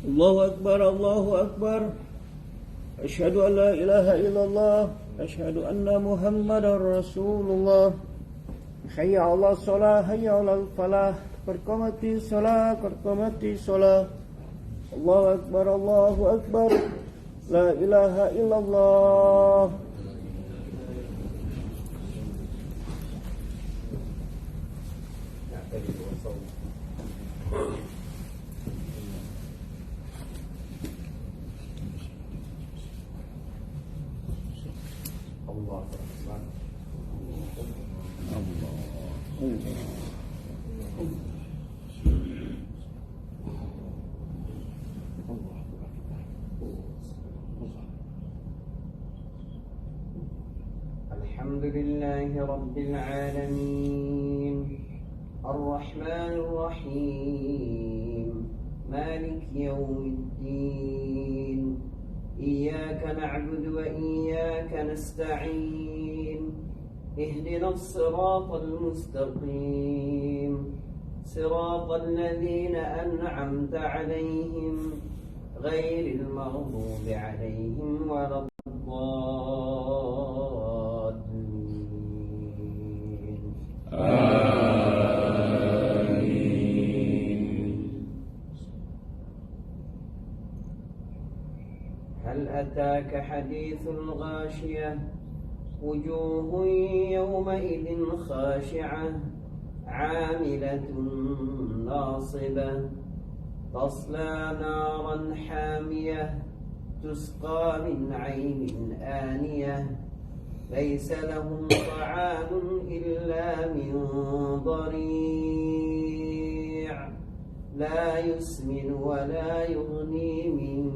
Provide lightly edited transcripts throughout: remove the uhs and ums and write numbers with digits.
الله أكبر الله أكبر أشهد أن لا إله إلا الله أشهد أن محمدا رسول الله حي على الصلاة حي على الفلاح قد قامت الصلاة قد قامت الصلاة الله أكبر الله أكبر لا إله إلا الله الحمد لله رب العالمين الرحمن الرحيم مالك يوم الدين إياك نعبد وإياك نستعين اهدنا الصراط المستقيم صراط الذين أنعمت عليهم غير المغضوب عليهم ولا الضالين آمين. هل أتاك حديث الغاشية وجوه يومئذ خاشعة عاملة ناصبة تصلى نارا حامية تسقى من عين آنية ليس لهم طعام إلا من ضريع لا يسمن ولا يغني من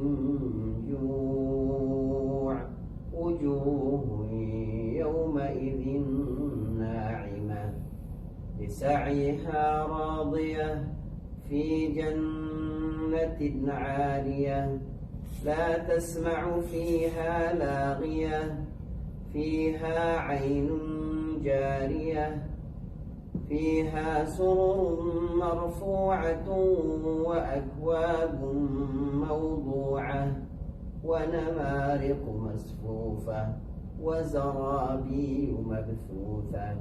جوع وجوه يومئذ ناعمة لسعيها راضية في جنة عالية لا تسمع فيها لاغية فيها عين جارية فيها سرر مرفوعة وأكواب موضوعة ونمارق مصفوفة وزرابي مبثوثة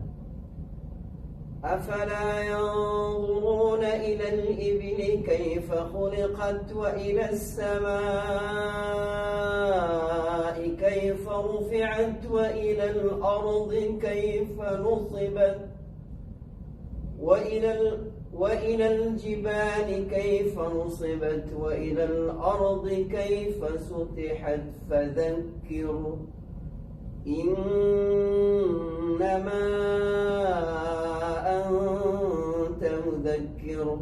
أفلا ينظرون إلى الإبل كيف خلقت وإلى السماء كيف رفعت وإلى الأرض كيف نصبت وإلى الجبال كيف نصبت وإلى الأرض كيف سطحت فذكر إنما أنت مذكر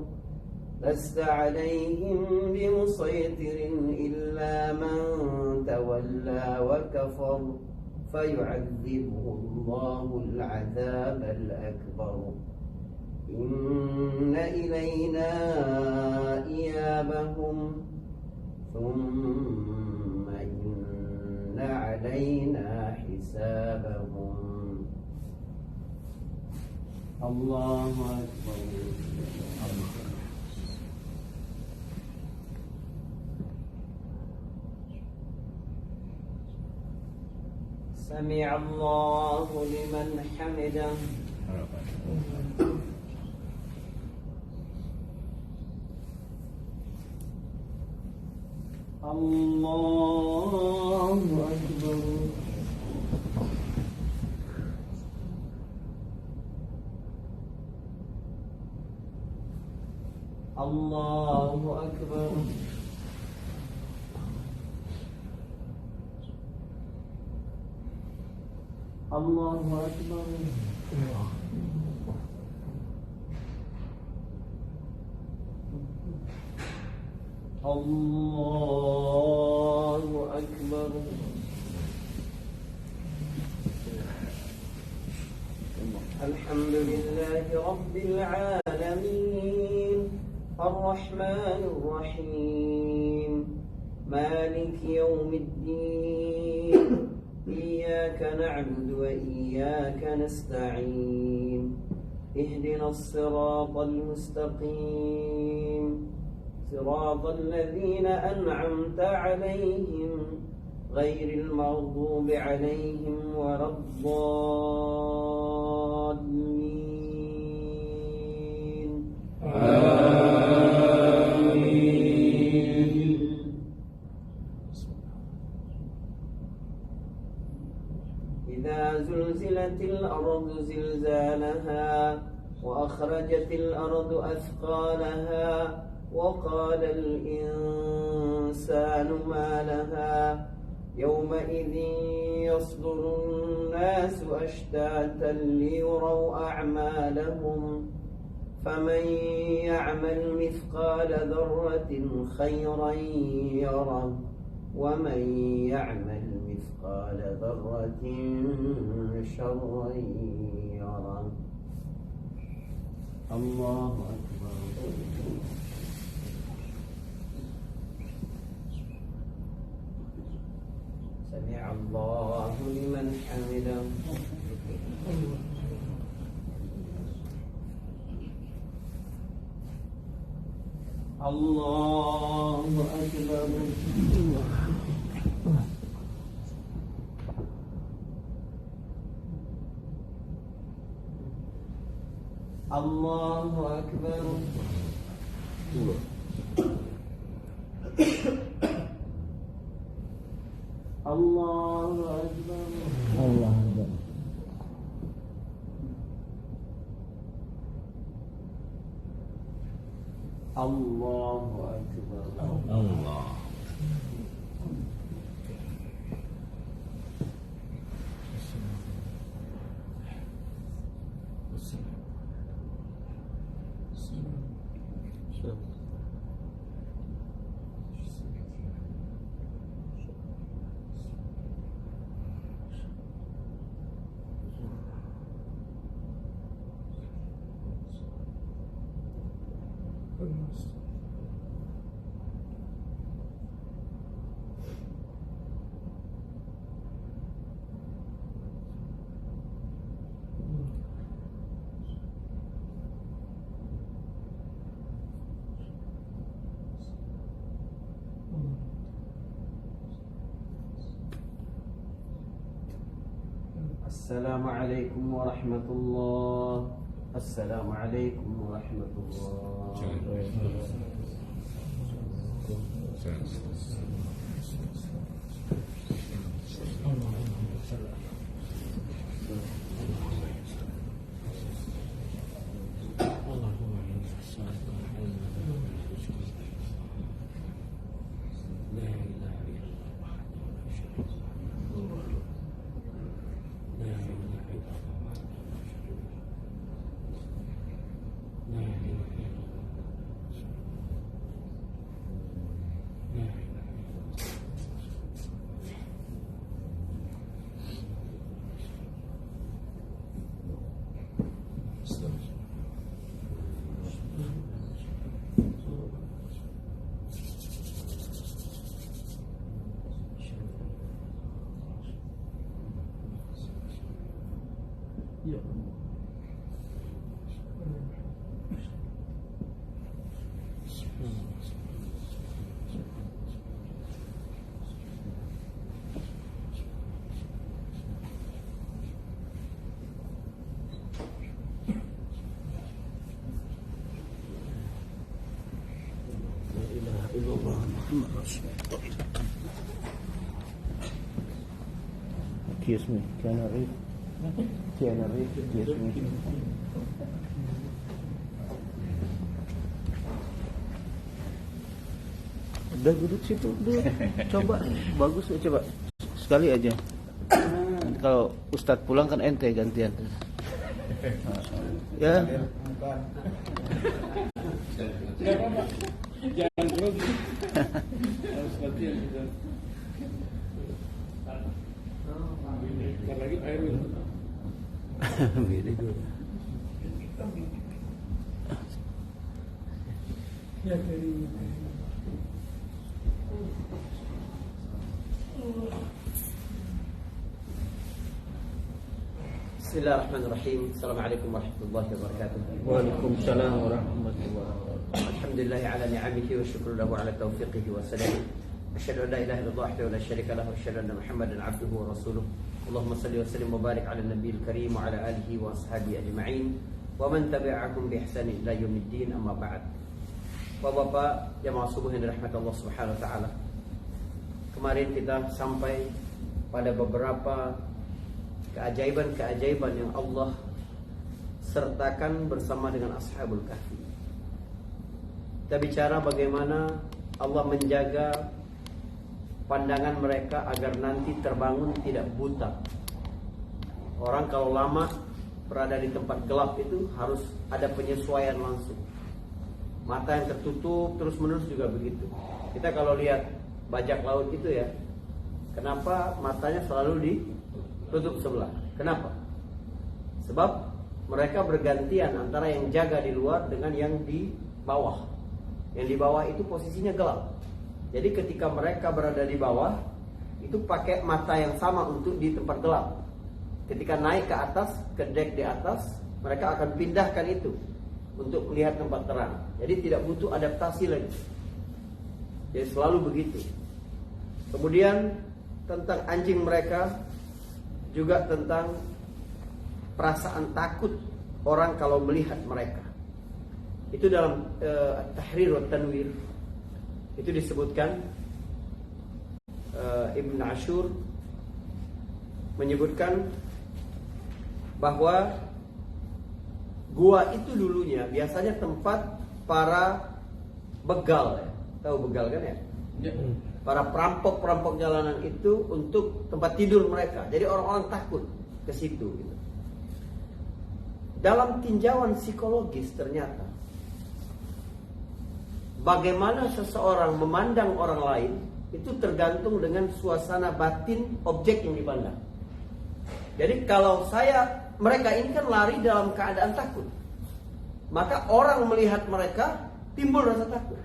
لست عليهم بمسيطر إلا من تولى وكفر فيعذبه الله العذاب الأكبر إن إلينا إيابهم ثم إن علينا حسابهم الله أكبر سمع الله لمن حمده الله أكبر الله أكبر. الله أكبر. الله أكبر. الحمد لله رب العالمين الرحمن الرحيم مالك يوم الدين إياك نعبد وإياك نستعين اهدنا الصراط المستقيم صراط الذين أنعمت عليهم غير المغضوب عليهم ولا الضالين. آمين. إذا زلزلت الأرض زلزالها وأخرجت الأرض أثقالها وقال الإنسان ما لها يومئذ يصدر الناس أشتاتا ليروا أعمالهم فمن يعمل مثقال ذرة خيرا يره ومن يعمل مثقال ذرة شرا يره. الله أكبر. سمع الله لمن حمده. الله أكبر. الله أكبر. الله أكبر. الله أكبر. الله أكبر. الله. السلام عليكم ورحمة الله. السلام عليكم ورحمة الله. Excuse me, can I read? Can I read? Excuse me. Udah duduk situ dulu. Coba bagus ya, coba sekali aja. Nanti kalau Ustadz pulang kan ente gantian. Ya. Jangan grogi. Harus latihan kita. Ntar lagi air minum. Beda dulu. Ya dari Bismillahirrahmanirrahim. Assalamualaikum warahmatullahi wabarakatuh. Waalaikumsalam warahmatullahi wabarakatuh. Alhamdulillah ala ni'amihi wa syukru lahu ala taufiqihi wa salam. Asyhadu an la ilaha illallah wahdahu la syarika lahu wa asyhadu anna Muhammadan abduhu wa rasuluh. Allahumma salli wa sallim wa barik ala nabiyil karim wa ala alihi wa ashabihi ajma'in wa man tabi'ahum bi ihsan ila yaumiddin, amma ba'd. Bapak-bapak jamaah subuh yang dirahmati Allah Subhanahu wa taala. Kemarin kita sampai pada beberapa keajaiban-keajaiban yang Allah sertakan bersama dengan Ashabul Kahfi. Kita bicara bagaimana Allah menjaga pandangan mereka agar nanti terbangun tidak buta. Orang kalau lama berada di tempat gelap itu harus ada penyesuaian langsung. Mata yang tertutup terus-menerus juga begitu. Kita kalau lihat bajak laut itu ya, kenapa matanya selalu ditutup sebelah? Kenapa? Sebab mereka bergantian antara yang jaga di luar dengan yang di bawah. Yang di bawah itu posisinya gelap. Jadi ketika mereka berada di bawah, itu pakai mata yang sama untuk di tempat gelap. Ketika naik ke atas, ke dek di atas, mereka akan pindahkan itu untuk melihat tempat terang. Jadi tidak butuh adaptasi lagi. Jadi selalu begitu. Kemudian tentang anjing mereka, juga tentang perasaan takut orang kalau melihat mereka. Itu dalam Tahrir wa Tanwir itu disebutkan, Ibn Ashur menyebutkan bahwa gua itu dulunya biasanya tempat para begal, ya. Tahu begal kan ya? ya. Para perampok-perampok jalanan itu untuk tempat tidur mereka. Jadi orang-orang takut ke situ gitu. Dalam tinjauan psikologis ternyata bagaimana seseorang memandang orang lain itu tergantung dengan suasana batin objek yang dipandang. Jadi kalau mereka ini kan lari dalam keadaan takut, maka orang melihat mereka timbul rasa takut.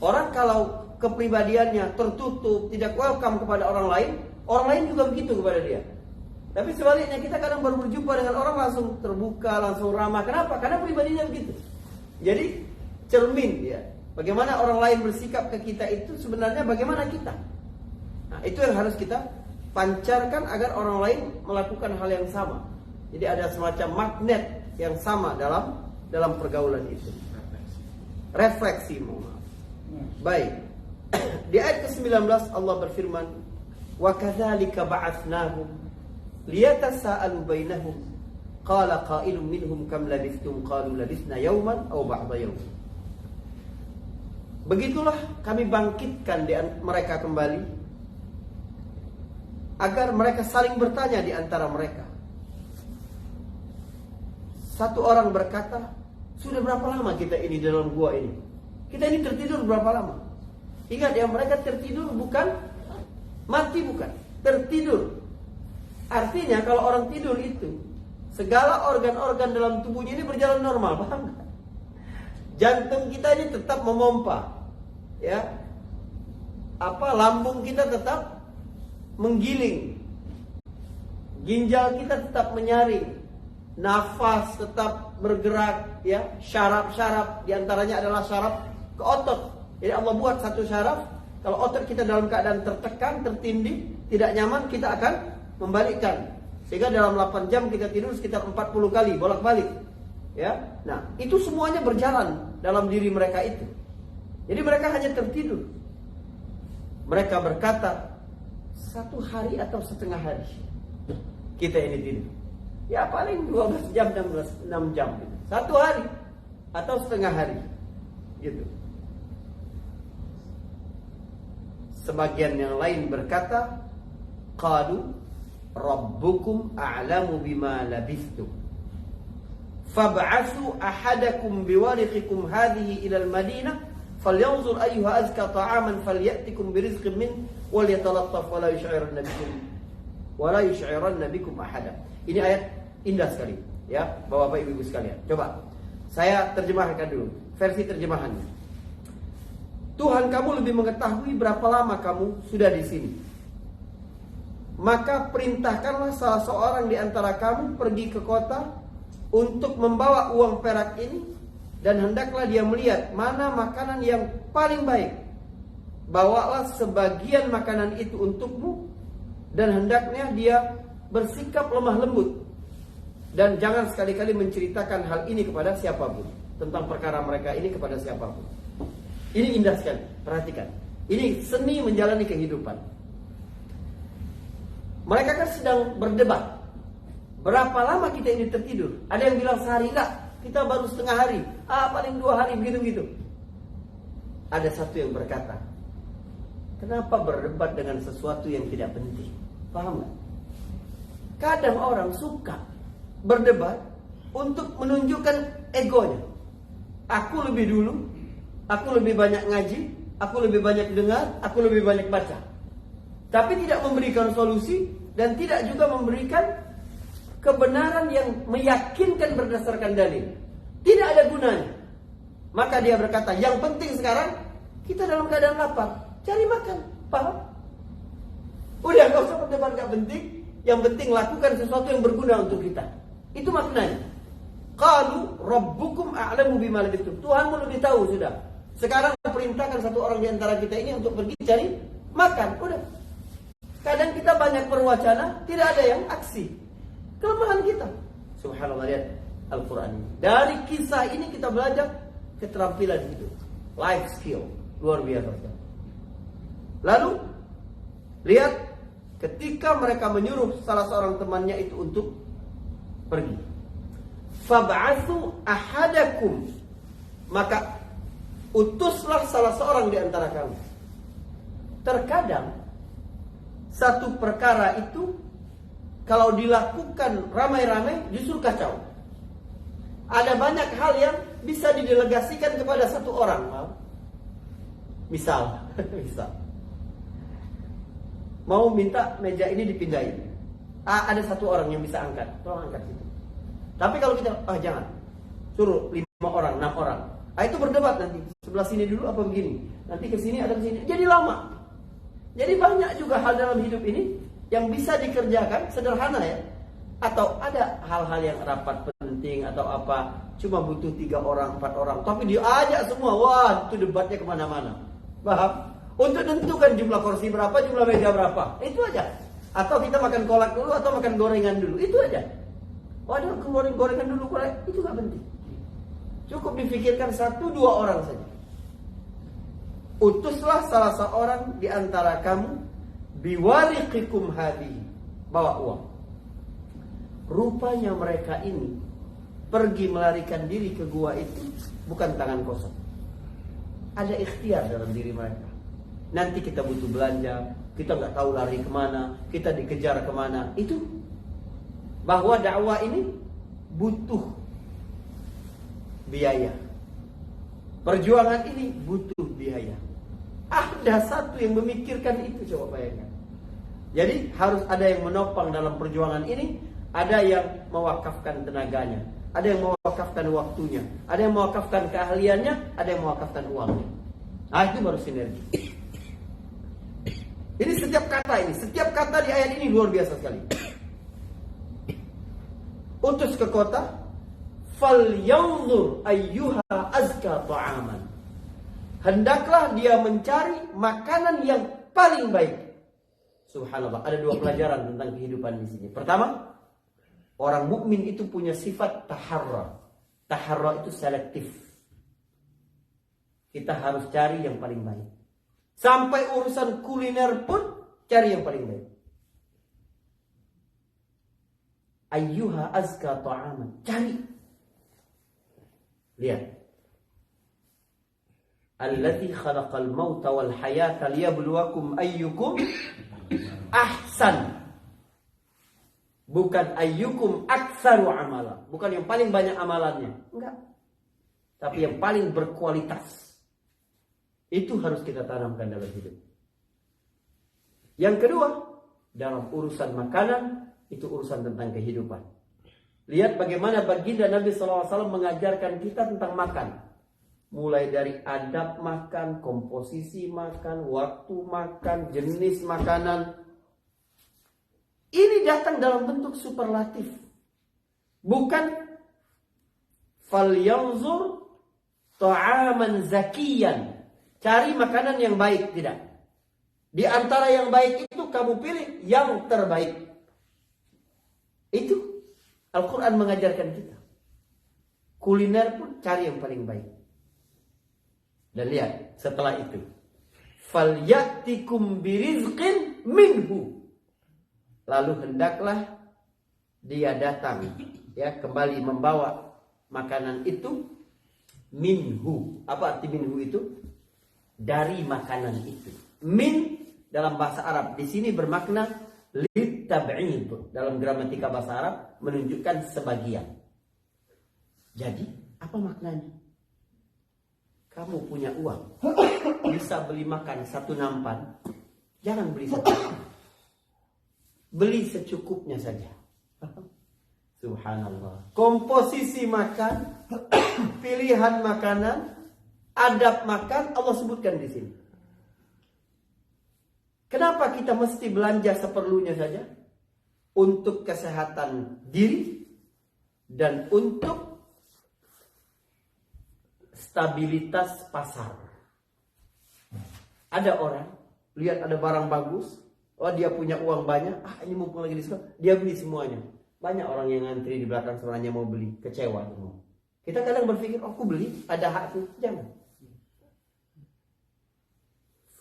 Orang kalau kepribadiannya tertutup, tidak welcome kepada orang lain juga begitu kepada dia. Tapi sebaliknya kita kadang baru berjumpa dengan orang langsung terbuka, langsung ramah. Kenapa? Karena pribadinya begitu. Jadi cermin ya. Bagaimana orang lain bersikap ke kita itu sebenarnya bagaimana kita. Nah, itu yang harus kita pancarkan agar orang lain melakukan hal yang sama. Jadi ada semacam magnet yang sama dalam pergaulan itu. Refleksi, mohon maaf. Baik. Di ayat ke-19 Allah berfirman, "Wa kadzalika ba'atsnahum liyatasaalu bainahum qala qailun minhum kam labithtum qalu labithna yawman aw ba'da yawm." Begitulah kami bangkitkan mereka kembali agar mereka saling bertanya di antara mereka. Satu orang berkata, "Sudah berapa lama kita ini dalam gua ini? Kita ini tertidur berapa lama?" Ingat ya, mereka tertidur bukan mati, bukan tertidur. Artinya kalau orang tidur itu segala organ-organ dalam tubuhnya ini berjalan normal, paham? Jantung kita ini tetap memompa, ya. Lambung kita tetap menggiling, ginjal kita tetap menyaring, nafas tetap bergerak, ya. Syaraf-syaraf diantaranya adalah syaraf ke otot. Jadi Allah buat satu syaraf, kalau otot kita dalam keadaan tertekan, tertindih, tidak nyaman, kita akan membalikkan. Sehingga dalam 8 jam kita tidur sekitar 40 kali bolak-balik. Ya. Nah, itu semuanya berjalan dalam diri mereka itu. Jadi mereka hanya tertidur. Mereka berkata, 1 hari atau setengah hari kita ini tidur. Ya paling 12 jam, 6 jam. 1 hari atau setengah hari. Gitu. Sebagian yang lain berkata, qalu rabbukum a'lamu bima labithtum fab'athu ahadakum biwarithikum hadhihi ila al-madinah falyanzur ayyuha azka ta'aman falyatikum birizqin min walyatalattaf wala yush'iranna bikum ahada. Ini ayat indah sekali ya, Bapak Ibu sekalian. Coba saya terjemahkan dulu versi terjemahannya. Tuhan kamu lebih mengetahui berapa lama kamu sudah di sini. Maka perintahkanlah salah seorang di antara kamu pergi ke kota untuk membawa uang perak ini, dan hendaklah dia melihat mana makanan yang paling baik. Bawalah sebagian makanan itu untukmu, dan hendaknya dia bersikap lemah lembut, dan jangan sekali-kali menceritakan hal ini kepada siapapun, tentang perkara mereka ini kepada siapapun. Ini indah sekali, perhatikan. Ini seni menjalani kehidupan. Mereka kan sedang berdebat. Berapa lama kita ini tertidur? Ada yang bilang sehari, enggak, kita baru setengah hari, paling 2 hari, begitu-begitu. Ada satu yang berkata, kenapa berdebat dengan sesuatu yang tidak penting? Paham gak? Kadang orang suka berdebat untuk menunjukkan egonya. Aku lebih dulu, aku lebih banyak ngaji, aku lebih banyak dengar, aku lebih banyak baca. Tapi tidak memberikan solusi dan tidak juga memberikan kebenaran yang meyakinkan berdasarkan dalil. Tidak ada gunanya. Maka dia berkata, yang penting sekarang kita dalam keadaan lapar, cari makan. Paham? Udah, gak usah berdebat, gak penting. Yang penting lakukan sesuatu yang berguna untuk kita. Itu maknanya. Qalu rabbukum a'lamu bima labithum. Tuhanmu lebih tahu sudah. Sekarang perintahkan satu orang di antara kita ini untuk pergi cari makan. Udah. Kadang kita banyak berwacana, tidak ada yang aksi. Kelemahan kita. Subhanallah, lihat Al-Quran ini. Dari kisah ini kita belajar keterampilan hidup, life skill, luar biasa. Lalu lihat ketika mereka menyuruh salah seorang temannya itu untuk pergi. Fab'athu ahadakum, maka utuslah salah seorang di antara kamu. Terkadang satu perkara itu kalau dilakukan ramai-ramai justru kacau. Ada banyak hal yang bisa didelegasikan kepada satu orang. Misal mau minta meja ini dipindahin. Ada satu orang yang bisa angkat, tolong angkat itu. Tapi kalau kita, jangan, suruh 5 orang, 6 orang. Itu berdebat nanti. Sebelah sini dulu apa begini? Nanti ke sini ada ke sini. Jadi lama. Jadi banyak juga hal dalam hidup ini yang bisa dikerjakan sederhana ya. Atau ada hal-hal yang rapat penting atau apa, cuma butuh 3 orang, 4 orang, tapi diajak semua. Wah, itu debatnya kemana-mana. Paham? Untuk tentukan jumlah kursi berapa, jumlah meja berapa, itu aja. Atau kita makan kolak dulu atau makan gorengan dulu, itu aja. Waduh, gorengan dulu, itu gak penting. Cukup difikirkan 1-2 orang saja. Utuslah salah seorang di antara kamu biwariqikum hadhihi, bawa uang. Rupanya mereka ini pergi melarikan diri ke gua itu bukan tangan kosong. Ada ikhtiar dalam diri mereka. Nanti kita butuh belanja, kita nggak tahu lari kemana, kita dikejar kemana. Itu bahwa dakwah ini butuh biaya. Perjuangan ini butuh biaya. Ada satu yang memikirkan itu, coba bayangkan. Jadi harus ada yang menopang dalam perjuangan ini. Ada yang mewakafkan tenaganya, ada yang mewakafkan waktunya, ada yang mewakafkan keahliannya, ada yang mewakafkan uangnya. Itu baru sinergi. Ini setiap kata di ayat ini luar biasa sekali. Utus ke kota, falyanzur ayyuha azka ta'aman. Hendaklah dia mencari makanan yang paling baik. Subhanallah, ada 2 pelajaran tentang kehidupan di sini. Pertama, orang mukmin itu punya sifat taharra. Taharra itu selektif. Kita harus cari yang paling baik. Sampai urusan kuliner pun cari yang paling baik. Ayyuha azka ta'aman. Cari. Lihat. Allazi khalaqal mauta wal hayata liyabluwakum ayyukum ahsan. Bukan ayyukum aktsaru amala, bukan yang paling banyak amalannya, enggak. Tapi yang paling berkualitas. Itu harus kita tanamkan dalam hidup. Yang kedua, dalam urusan makanan, itu urusan tentang kehidupan. Lihat bagaimana baginda Nabi SAW mengajarkan kita tentang makan. Mulai dari adab makan, komposisi makan, waktu makan, jenis makanan. Ini datang dalam bentuk superlatif. Bukan falyanzur ta'aman zakiyan. Cari makanan yang baik, tidak. Di antara yang baik itu kamu pilih yang terbaik. Itu Al-Quran mengajarkan kita. Kuliner pun cari yang paling baik. Dan lihat setelah itu, falyatikum birizqin minhu. Lalu hendaklah dia datang, ya, kembali membawa makanan itu minhu. Apa arti minhu itu? Dari makanan itu. Min dalam bahasa Arab di sini bermakna litab'id. Dalam gramatika bahasa Arab menunjukkan sebagian. Jadi apa maknanya? Kamu punya uang, bisa beli makan satu nampan, jangan beli satu nampan. Beli secukupnya saja. Subhanallah. Komposisi makan, pilihan makanan, adab makan, Allah sebutkan di sini. Kenapa kita mesti belanja seperlunya saja? Untuk kesehatan diri dan untuk stabilitas pasar. Ada orang lihat ada barang bagus, oh dia punya uang banyak, ini mumpung lagi diskon, dia beli semuanya. Banyak orang yang ngantri di belakang sebenarnya mau beli, kecewa semua. Kita kadang berpikir, oh aku beli, ada hak tuh, jangan.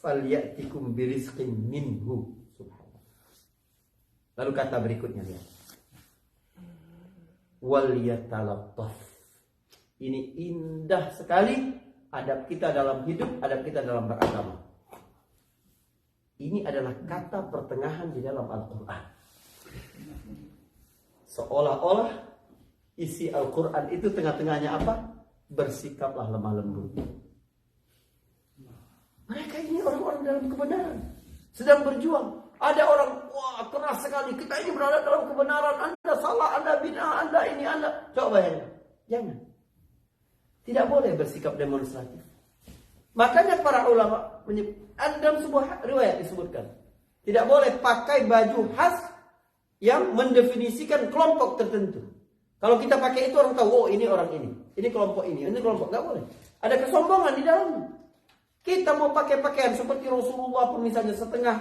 Falyatikum birizqin minhu. Subhanallah. Lalu kata berikutnya lihat. Wal yatalattaf. Ini indah sekali adab kita dalam hidup, adab kita dalam beragama. Ini adalah kata pertengahan di dalam Al-Quran. Seolah-olah isi Al-Quran itu tengah-tengahnya apa? Bersikaplah lemah lembut. Mereka ini orang-orang dalam kebenaran, sedang berjuang. Ada orang, wah keras sekali, kita ini berada dalam kebenaran, Anda salah, Anda bid'ah, Anda ini, Anda. Coba bayangkan, jangan. Tidak boleh bersikap demonstratif. Makanya para ulama menyebut, dalam sebuah riwayat disebutkan, tidak boleh pakai baju khas yang mendefinisikan kelompok tertentu. Kalau kita pakai itu orang tahu, oh ini orang ini kelompok ini kelompok. Tidak boleh. Ada kesombongan di dalamnya. Kita mau pakai pakaian seperti Rasulullah pun misalnya setengah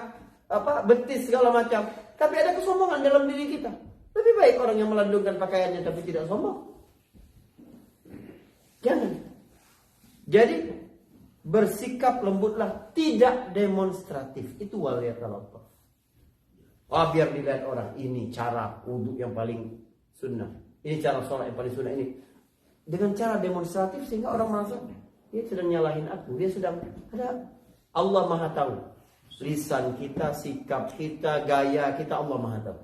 betis segala macam, tapi ada kesombongan dalam diri kita. Lebih baik orang yang melandungkan pakaiannya tapi tidak sombong. Jangan. Jadi bersikap lembutlah, tidak demonstratif. Itu waliyatalattaf. Biar dilihat orang, ini cara wudhu yang paling sunnah, ini cara sholat yang paling sunnah, ini dengan cara demonstratif sehingga orang merasa dia sedang nyalahin aku, dia sedang ada. Allah Maha tahu lisan kita, sikap kita, gaya kita, Allah Maha tahu.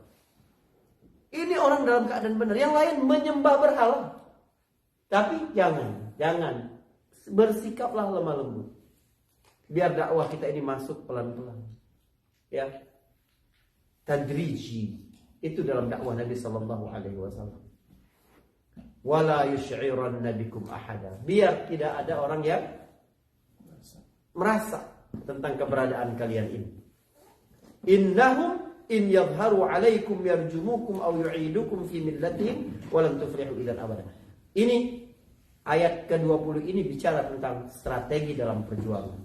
Ini orang dalam keadaan benar, yang lain menyembah berhala. Tapi jangan bersikaplah lemah lembut. Biar dakwah kita ini masuk pelan-pelan. Ya. Tadriji itu dalam dakwah Nabi sallallahu alaihi wasallam. Wala yusy'iranna bikum ahada. Biar tidak ada orang yang merasa tentang keberadaan kalian ini. Innahum in yadhharu alaikum yarjumukum aw yu'idukum fi millatihim wa lam tuflihu idzan abada. Ini ayat ke-20 ini bicara tentang strategi dalam perjuangan.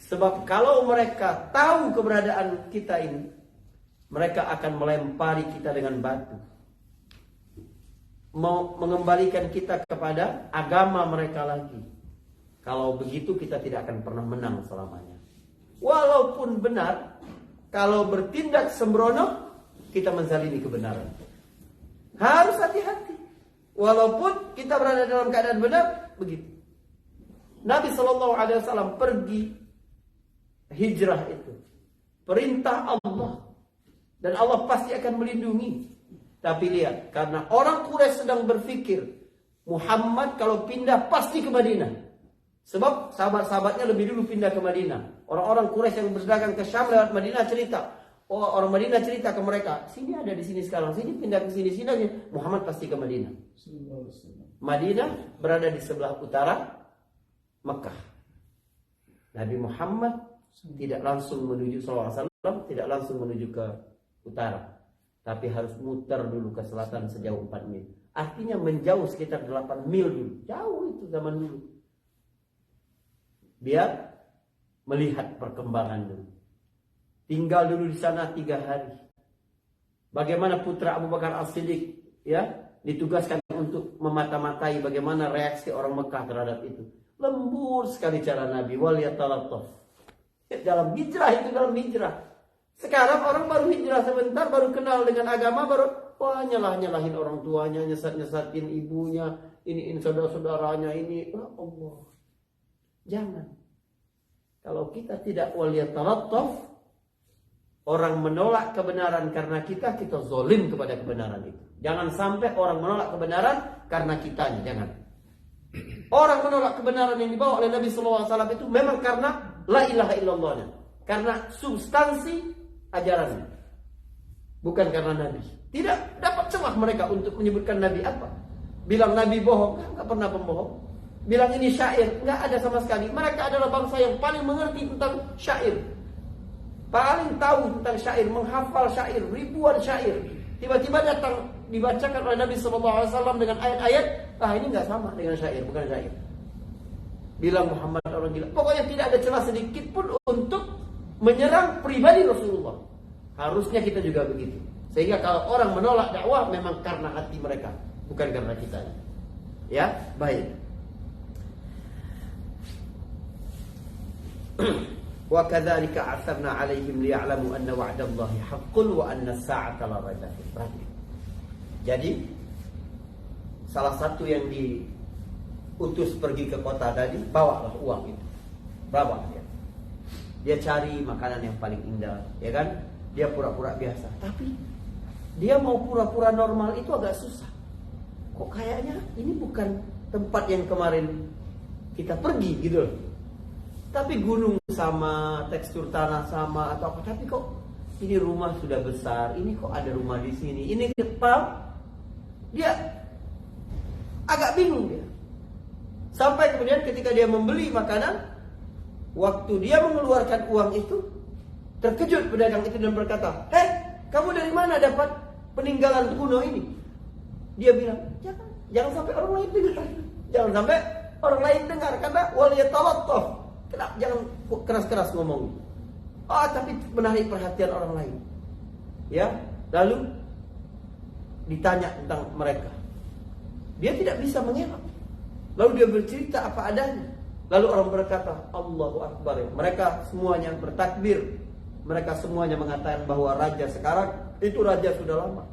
Sebab kalau mereka tahu keberadaan kita ini, mereka akan melempari kita dengan batu. Mau mengembalikan kita kepada agama mereka lagi. Kalau begitu kita tidak akan pernah menang selamanya. Walaupun benar, kalau bertindak sembrono, kita menzalimi kebenaran. Harus hati-hati. Walaupun kita berada dalam keadaan benar, begitu. Nabi SAW pergi hijrah itu perintah Allah, dan Allah pasti akan melindungi. Tapi lihat, karena orang Quraisy sedang berpikir Muhammad kalau pindah pasti ke Madinah, sebab sahabat-sahabatnya lebih dulu pindah ke Madinah. Orang-orang Quraisy yang berdagang ke Syam lewat Madinah cerita, orang Madinah cerita ke mereka, sini ada di sini sekarang, sini pindah ke sini, sini aja. Muhammad pasti ke Madinah. Madinah berada di sebelah utara Mekah. Nabi Muhammad tidak langsung menuju SAW, tidak langsung menuju ke utara, tapi harus muter dulu ke selatan sejauh 4 mil. Artinya menjauh sekitar 8 mil dulu. Jauh itu zaman dulu. Biar melihat perkembangan dulu. Tinggal dulu di sana 3 hari. Bagaimana putra Abu Bakar As-Siddiq ditugaskan untuk memata-matai bagaimana reaksi orang Mekah terhadap itu. Lembut sekali cara Nabi, wal yatalattaf. Dalam hijrah itu, dalam hijrah. Sekarang orang baru hijrah sebentar, baru kenal dengan agama, baru nyalah-nyalahin orang tuanya, nyesat-nyesatin ibunya, ini saudara-saudaranya ini. Allah. Jangan. Kalau kita tidak wal yatalattaf, orang menolak kebenaran karena kita zalim kepada kebenaran itu. Jangan sampai orang menolak kebenaran karena kitanya, jangan. Orang menolak kebenaran yang dibawa oleh Nabi SAW itu memang karena la ilaha illallahnya, karena substansi ajarannya, bukan karena Nabi. Tidak dapat celah mereka untuk menyebutkan Nabi apa. Bilang Nabi bohong, nggak pernah pembohong. Bilang ini syair, nggak ada sama sekali. Mereka adalah bangsa yang paling mengerti tentang syair, paling tahu tentang syair, menghafal syair, ribuan syair. Tiba-tiba datang dibacakan oleh Nabi SAW dengan ayat-ayat, ini nggak sama dengan syair, bukan syair. Bilang Muhammad orang gila. Pokoknya tidak ada celah sedikit pun untuk menyerang pribadi Rasulullah. Harusnya kita juga begitu. Sehingga kalau orang menolak dakwah memang karena hati mereka, bukan karena kita. Ya, baik. Wa kadzalika a'tharna 'alaihim liya'lamu anna wa'dallahi haqqun wa anna as-sa'ata la raiba fiha. Jadi salah satu yang diutus pergi ke kota tadi, bawalah uang itu. Bawa dia. Dia cari makanan yang paling indah, ya kan? Dia pura-pura biasa, tapi dia mau pura-pura normal itu agak susah. Kok kayaknya ini bukan tempat yang kemarin kita pergi gitu loh. Tapi gunung sama, tekstur tanah sama atau apa, tapi kok ini rumah sudah besar, ini kok ada rumah di sini, ini paham? Dia agak bingung dia. Sampai kemudian ketika dia membeli makanan, waktu dia mengeluarkan uang itu, terkejut pedagang itu dan berkata, kamu dari mana dapat peninggalan kuno ini? Dia bilang, jangan sampai orang lain dengar. Jangan sampai orang lain dengar, karena waliyatalattaf. Kenapa jangan keras-keras ngomong? Tapi menarik perhatian orang lain. Ya, lalu ditanya tentang mereka. Dia tidak bisa mengelak. Lalu dia bercerita apa adanya. Lalu orang berkata, Allahu Akbar. Mereka semuanya bertakbir. Mereka semuanya mengatakan bahwa raja sekarang itu raja sudah lama.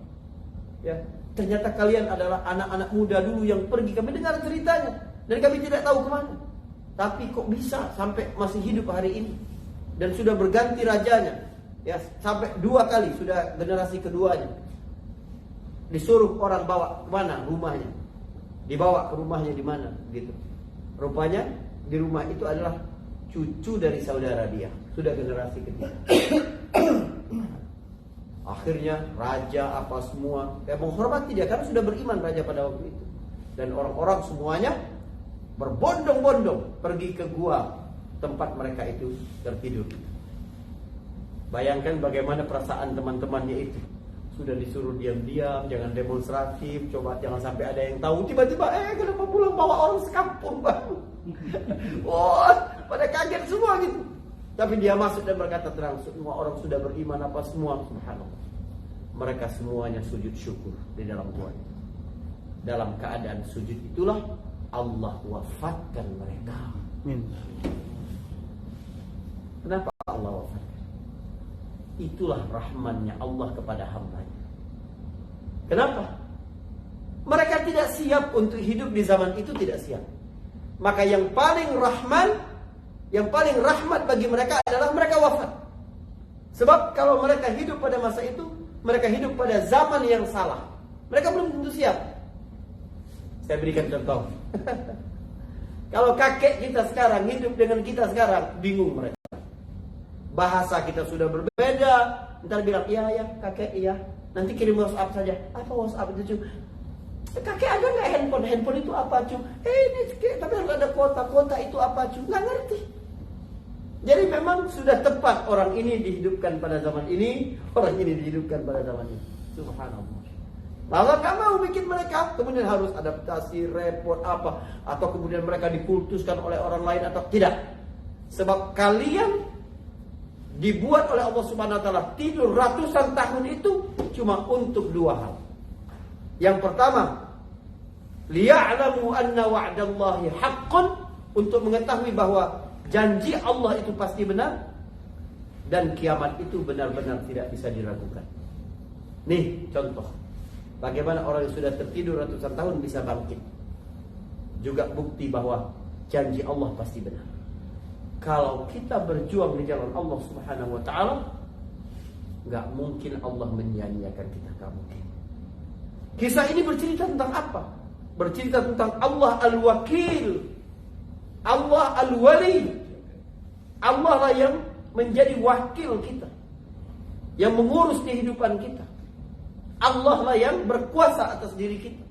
Ya, ternyata kalian adalah anak-anak muda dulu yang pergi. Kami dengar ceritanya dan kami tidak tahu kemana. Tapi kok bisa sampai masih hidup hari ini dan sudah berganti rajanya. Ya, sampai 2 kali sudah generasi keduanya. Disuruh orang bawa mana rumahnya. Dibawa ke rumahnya di mana gitu. Rupanya di rumah itu adalah cucu dari saudara dia, sudah generasi ketiga. Akhirnya raja apa semua menghormati dia karena sudah beriman raja pada waktu itu. Dan orang-orang semuanya berbondong-bondong pergi ke gua tempat mereka itu tertidur. Bayangkan bagaimana perasaan teman-temannya itu. Sudah disuruh diam-diam, jangan demonstratif, coba jangan sampai ada yang tahu. Tiba-tiba, kenapa pulang bawa orang sekampung baru? Pada kaget semua gitu. Tapi dia masuk dan berkata terang, semua orang sudah beriman apa semua, subhanallah. Mereka semuanya sujud syukur di dalam gua. Dalam keadaan sujud itulah Allah wafatkan mereka. Kenapa Allah wafatkan? Itulah rahmannya Allah kepada hambanya. Kenapa? Mereka tidak siap untuk hidup di zaman itu, tidak siap. maka yang paling rahmat bagi mereka adalah mereka wafat. Sebab kalau mereka hidup pada masa itu, mereka hidup pada zaman yang salah. Mereka belum tentu siap. Saya berikan contoh. Kalau kakek kita sekarang hidup dengan kita sekarang, bingung mereka. Bahasa kita sudah berbeda. Ntar bilang, iya ya kakek iya. Nanti kirim WhatsApp saja. Apa WhatsApp itu cuy? Kakek ada nggak handphone? Handphone itu apa cuy? Ini tapi harus ada kuota. Kuota itu apa cuy? Nggak ngerti. Jadi memang sudah tepat orang ini dihidupkan pada zaman ini, orang ini dihidupkan pada zaman ini. Subhanallah. Lalu nggak mau bikin mereka, kemudian harus adaptasi, repot apa, atau kemudian mereka dikultuskan oleh orang lain atau tidak. Sebab kalian dibuat oleh Allah Subhanahu Wa Taala tidur ratusan tahun itu cuma untuk dua hal. Yang pertama, liya'lamu anna wa'dallahi haqqun, untuk mengetahui bahwa janji Allah itu pasti benar dan kiamat itu benar-benar tidak bisa diragukan. Nih contoh. Bagaimana orang yang sudah tertidur ratusan tahun bisa bangkit. Juga bukti bahwa janji Allah pasti benar. Kalau kita berjuang di jalan Allah Subhanahu wa taala, enggak mungkin Allah menyia-nyiakan kita, enggak mungkin. Kisah ini bercerita tentang apa? Bercerita tentang Allah Al-Wakil, Allah Al-Wali. Allah lah yang menjadi wakil kita, yang mengurus kehidupan kita. Allah lah yang berkuasa atas diri kita.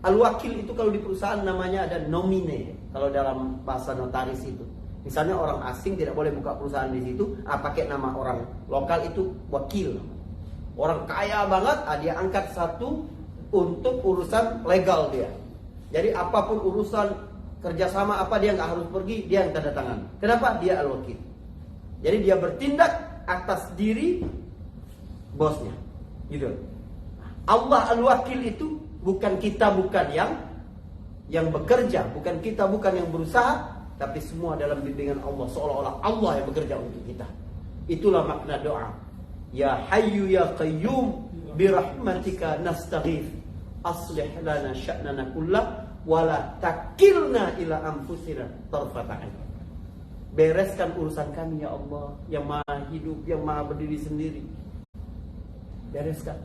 Al-Wakil itu kalau di perusahaan namanya ada nomine. Kalau dalam bahasa notaris itu, misalnya orang asing tidak boleh buka perusahaan di situ, pakai nama orang lokal itu wakil. Orang kaya banget, dia angkat satu untuk urusan legal dia. Jadi apapun urusan kerjasama apa dia nggak harus pergi, dia yang tanda tangan. Kenapa? Dia Al-Wakil. Jadi dia bertindak atas diri bosnya, gitu. Allah Al-Wakil itu bukan kita, bukan yang bekerja, bukan kita, bukan yang berusaha, tapi semua dalam bimbingan Allah, seolah-olah Allah yang bekerja untuk kita. Itulah makna doa. Ya Hayyu ya Qayyum birahmatika nastaghith aslih lana sya'nana kullah wala takilna ila anfusina tarfata ain. Bereskan urusan kami ya Allah, yang Maha hidup, yang Maha berdiri sendiri. Bereskan.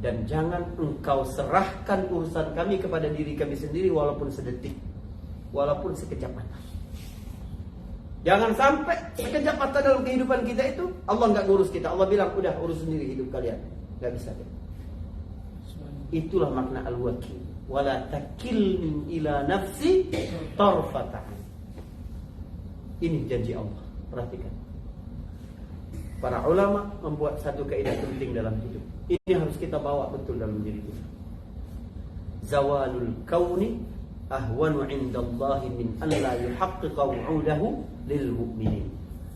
Dan jangan engkau serahkan urusan kami kepada diri kami sendiri walaupun sedetik, walaupun sekejap mata. Jangan sampai sekejap mata dalam kehidupan kita itu Allah nggak ngurus kita. Allah bilang udah urus sendiri hidup kalian. Nggak bisa. Itulah makna Al-Wakil. Wala takilni ila nafsi tarfata ain. Ini janji Allah. Perhatikan. Para ulama membuat satu kaidah penting dalam hidup. Ini harus kita bawa betul dalam diri kita. Zawalul kauni ahwanu indallahi min an la yuhaqqiqa wu'udahu lil mu'minin.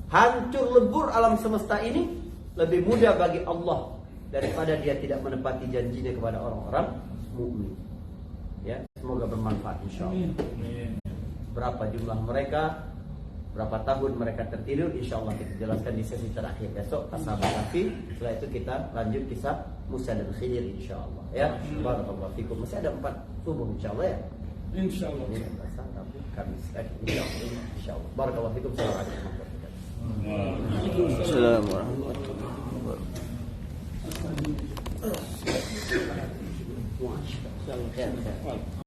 Hancur lebur alam semesta ini lebih mudah bagi Allah daripada dia tidak menepati janjinya kepada orang-orang mukmin. Ya, semoga bermanfaat insyaallah. Berapa jumlah mereka? Berapa tahun mereka tertidur? InsyaAllah kita jelaskan di sesi terakhir besok Ashab Kahfi. Setelah itu kita lanjut kisah Musa dan Khidir insyaAllah. Ya, barakallahu fikum. Masih ada 4 subuh insyaAllah ya. InsyaAllah. Ini bahasa tapi Kamis insyaAllah. Barakallahu fikum. Assalamualaikum warahmatullahi wabarakatuh. Masya Allah.